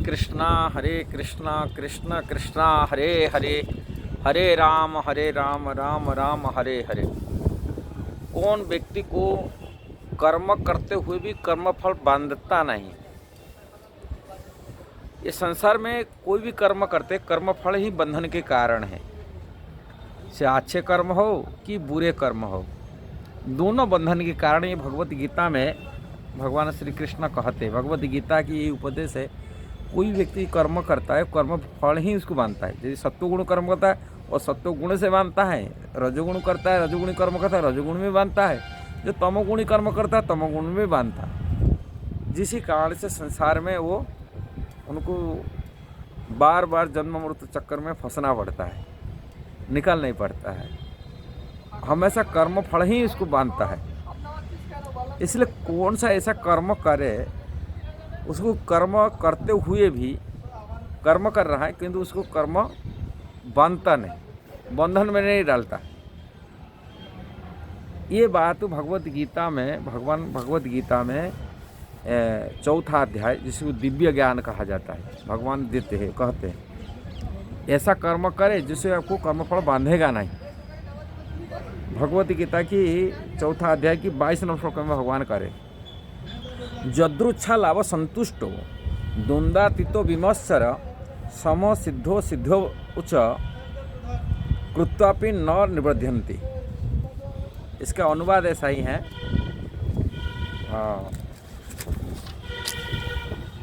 कृष्णा कृष्ण कृष्णा हरे हरे, हरे राम राम राम हरे हरे। कौन व्यक्ति को कर्म करते हुए भी कर्मफल बांधता नहीं। ये संसार में कोई भी कर्म करते, कर्मफल ही बंधन के कारण है। से अच्छे कर्म हो कि बुरे कर्म हो, दोनों बंधन के कारण। ये भगवत गीता में भगवान श्री कृष्ण कहते हैं, भगवत गीता की ये उपदेश है। कोई व्यक्ति कर्म करता है, कर्म फल ही उसको बांधता है। जैसे सत्वगुण कर्म करता है और सत्वगुण से बांधता है, रजोगुण करता है, रजोगुणी कर्म करता है, रजोगुण में बांधता है। जो तमोगुणी कर्म करता है, तमोगुण में बांधता है। जिसी कारण से संसार में वो उनको बार बार जन्म मृत्यु चक्कर में फंसना पड़ता है, निकल नहीं पड़ता है। हमेशा कर्म फल ही उसको बांधता है। इसलिए कौन सा ऐसा कर्म करे, उसको कर्म करते हुए भी कर्म कर रहा है किंतु उसको कर्म बांधता नहीं, बंधन में नहीं डालता। ये बात भगवत गीता में, भगवत गीता में चौथा अध्याय, जिसको दिव्य ज्ञान कहा जाता है, भगवान देते हैं, कहते हैं ऐसा कर्म करे जिससे आपको कर्मफल बांधेगा नहीं। भगवत गीता की चौथा अध्याय की 22 नंबर श्लोक में भगवान करे, जदृच्छा लाभ संतुष्टो द्वंद्वातीतो विमत्सर सम सिद्धो सिद्धो उच्च कृत्वापि न निबध्यन्ति। इसका अनुवाद ऐसा ही है,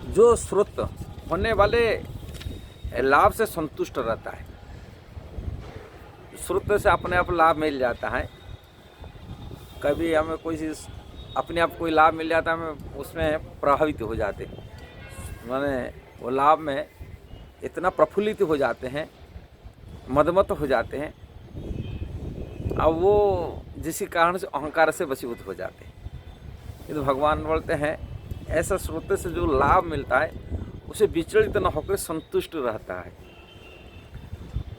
जो श्रुत होने वाले लाभ से संतुष्ट रहता है, श्रुत से अपने आप लाभ मिल जाता है। कभी हमें कोई चीज़ अपने आप कोई लाभ मिल जाता है, हमें उसमें प्रभावित हो जाते हैं, माने वो लाभ में इतना प्रफुल्लित हो जाते हैं, मदमत हो जाते हैं, अब वो जिसी कारण से अहंकार से वशीभूत हो जाते हैं। ये तो भगवान बोलते हैं ऐसा श्रोत से जो लाभ मिलता है उसे विचलित न होकर संतुष्ट रहता है,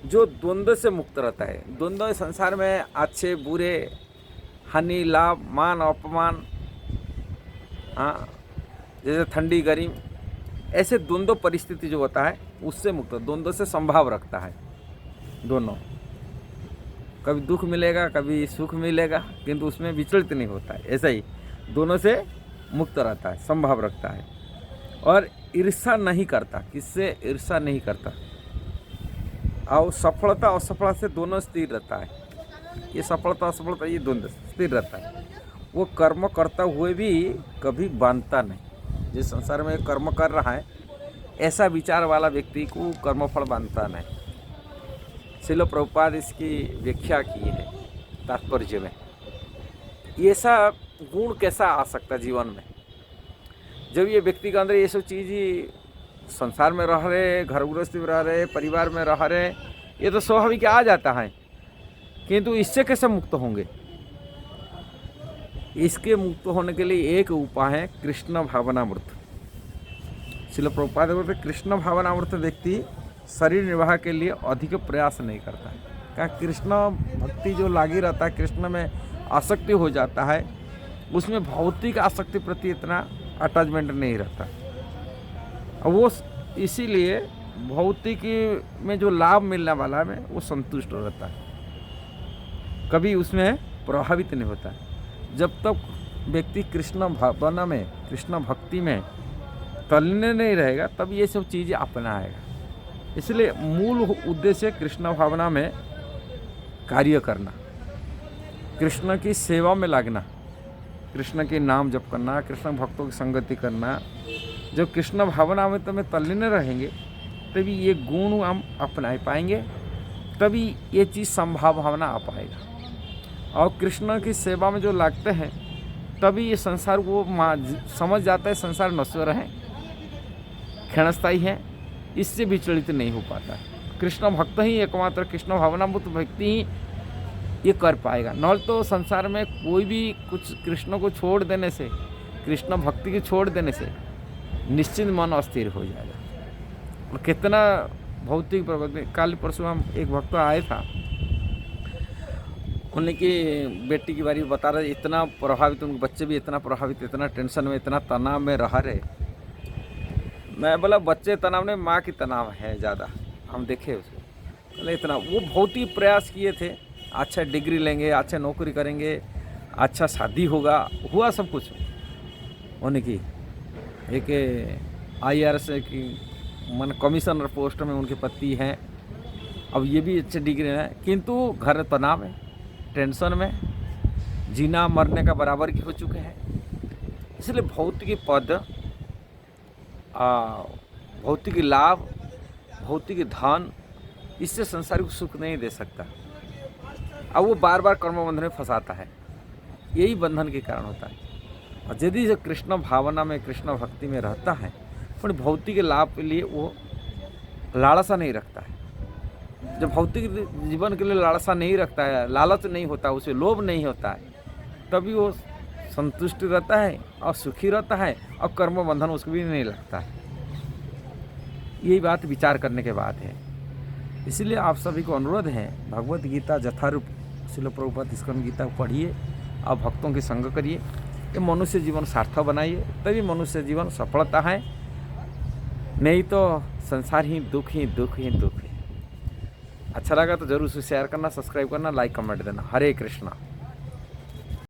जो द्वंद्व से मुक्त रहता है। द्वंद्व संसार में अच्छे बुरे, हानि लाभ, मान अपमान, हाँ, जैसे ठंडी गर्मी, ऐसे द्वंद्व परिस्थिति जो होता है उससे मुक्त, द्वंद्व से संभाव रखता है। दोनों, कभी दुख मिलेगा कभी सुख मिलेगा, किंतु उसमें विचलित नहीं होता है। ऐसा ही दोनों से मुक्त रहता है, संभाव रखता है। और ईर्ष्या नहीं करता, किससे ईर्ष्या नहीं करता। और सफलता असफलता से दोनों स्थिर रहता है। ये सफलता असफलता ये दोनों स्थिर रहता है। वो कर्म करता हुए भी कभी बांधता नहीं। जिस संसार में कर्म कर रहा है, ऐसा विचार वाला व्यक्ति को कर्मफल बांधता नहीं। श्रील प्रभुपाद इसकी व्याख्या की है तात्पर्य में। ऐसा गुण कैसा आ सकता जीवन में, जब ये व्यक्ति के अंदर ये सब चीज़ ही, संसार में रह रहे, घर गृहस्थी में रह रहे, परिवार में रह रहे, ये तो स्वाभाविक आ जाता है, किंतु इससे कैसे मुक्त होंगे। इसके मुक्त होने के लिए एक उपाय है कृष्ण भावनामृत। श्रील प्रभुपाद बोलते कृष्ण भावनामृत व्यक्ति शरीर निर्वाह के लिए अधिक प्रयास नहीं करता है। क्या कृष्ण भक्ति जो लागी रहता है, कृष्ण में आसक्ति हो जाता है, उसमें भौतिक आसक्ति प्रति इतना अटैचमेंट नहीं रहता। और वो इसीलिए भौतिक में जो लाभ मिलने वाला है वो संतुष्ट रहता है, कभी उसमें प्रभावित नहीं होता है। जब तक व्यक्ति कृष्ण भावना में, कृष्ण भक्ति में तल्लीन नहीं रहेगा, तब ये सब चीज़ें अपनाएगा। इसलिए मूल उद्देश्य कृष्ण भावना में कार्य करना, कृष्ण की सेवा में लगना, कृष्ण के नाम जप करना, कृष्ण भक्तों की संगति करना। जब कृष्ण भावना में तुम्हें तल्लीन रहेंगे, तभी ये गुण हम अपना पाएंगे, तभी ये चीज़ संभावना आ पाएगा। और कृष्ण की सेवा में जो लगते हैं, तभी ये संसार को समझ जाता है संसार नश्वर है, क्षणस्थायी है, इससे विचलित नहीं हो पाता है। कृष्ण भक्त ही एकमात्र, कृष्ण भावनाभूत व्यक्ति ही ये कर पाएगा। न तो संसार में कोई भी कुछ कृष्ण को छोड़ देने से, कृष्ण भक्ति की छोड़ देने से निश्चित मन अस्थिर हो जाएगा। और कितना भौतिक प्रवृत्ति, कल परसों हम एक भक्त आए था, उनकी बेटी के बारे में बता रहे, इतना प्रभावित, उनके बच्चे भी इतना प्रभावित, इतना टेंशन में, इतना तनाव में रह रहे। मैं बोला बच्चे तनाव नहीं, माँ की तनाव है ज़्यादा, हम देखे उसको। बोले इतना वो बहुत ही प्रयास किए थे, अच्छा डिग्री लेंगे, अच्छा नौकरी करेंगे, अच्छा शादी होगा, हुआ सब कुछ होने की। एक IRS की मन कमिश्नर पोस्ट में उनके पति हैं, अब ये भी अच्छे डिग्री हैं, किंतु घर तनाव है, टेंशन में, जीना मरने का बराबर की हो चुके हैं। इसलिए भौतिक पद, भौतिक लाभ, भौतिक धन, इससे संसारिक सुख नहीं दे सकता। अब वो बार बार कर्म बंधन में फंसाता है, यही बंधन के कारण होता है। और यदि जो कृष्ण भावना में, कृष्ण भक्ति में रहता है, पर भौतिक लाभ के लिए वो लालसा नहीं रखता है। जब भौतिक जीवन के लिए लालसा नहीं रखता है, लालच नहीं होता, उसे लोभ नहीं होता है, तभी वो संतुष्ट रहता है और सुखी रहता है, और कर्म बंधन उसको भी नहीं लगता है। यही बात विचार करने के बाद है। इसलिए आप सभी को अनुरोध है, भगवत गीता यथारूप श्रील प्रभुपाद इस्कॉन गीता पढ़िए और भक्तों की संग करिए, ये मनुष्य जीवन सार्थक बनाइए, तभी मनुष्य जीवन सफलता है, नहीं तो संसार ही दुख ही दुख ही दुख है। अच्छा लगा तो जरूर उसे शेयर करना, सब्सक्राइब करना, लाइक कमेंट देना। हरे कृष्णा।